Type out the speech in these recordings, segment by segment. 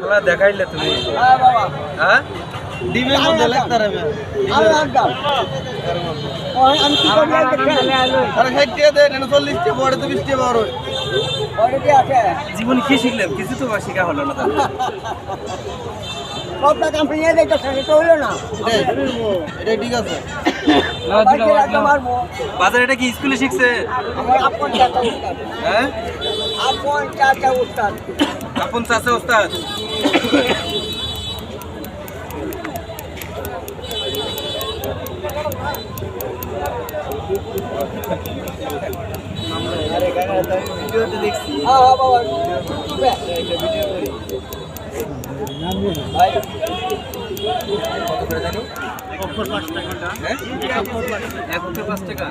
খেলা দেখাইলে তুমি বাবা হ্যাঁ ডিমের মধ্যে লাগতে রে আমি কি করি আরে 60 টাকা দে 40 টাকা বড় তো 20 টাকা বড় কি আছে জীবনে কি শিখলেন কিছু তো শিখা হলো না সবটা কোম্পানি দেখতেছে এটা হলো না এটা ঠিক আছে মারবো বাজার এটা কি স্কুলে শিখছে আমার আপন চাচা উস্তাদ হ্যাঁ আপন চাচা উস্তাদ আপন চাচা ওস্তাদ ভিডিওতে দেখছি হ্যাঁ বাবা ভিডিও করি ভাই কত করে জানো অফার 5 টাকা হ্যাঁ এখন তো 5 টাকা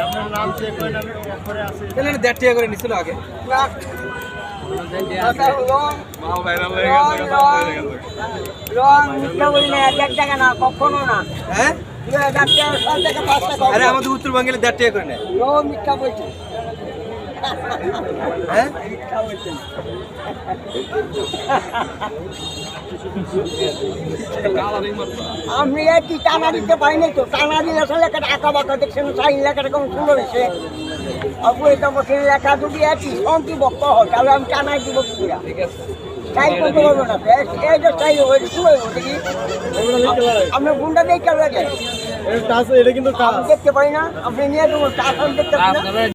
আপনার নাম চেক করে আমি অফারে আছে তাহলে 1.5 টাকা করে নিছিল আগে না মাও ভাইরাল হয়ে রং মিথ্যা বলি না 1 টাকা না কখনো না হ্ঁ 2000 টাকা 7 টাকা 5 টাকা আরে আমাদের উত্তরবঙ্গের 1.5 টাকা করে নেয় রং মিথ্যা বলছি হ্যাঁ মিথ্যা বলছি আমি কি টানা দিতে পারি নাই তো টানা দিলে আসলে একটা আঁকা বাঁকা দেখছেন সাইন লেখাটা কেমন সুন্দর হয়েছে অপর এটা বসে লেখা যদি একই সঙ্গে বক্ত হয় তাহলে আমি টানাই দিব পুরা ঠিক আছে চাই করতে পারবো না এই যে চাই হয়ে শুরু হইব দেখি আপনার গুন্ডা দেখতে লাগে এটা কিন্তু আমি দেখতে পাই না আপনি নিয়ে দেবো টাকা দেখতে পাই না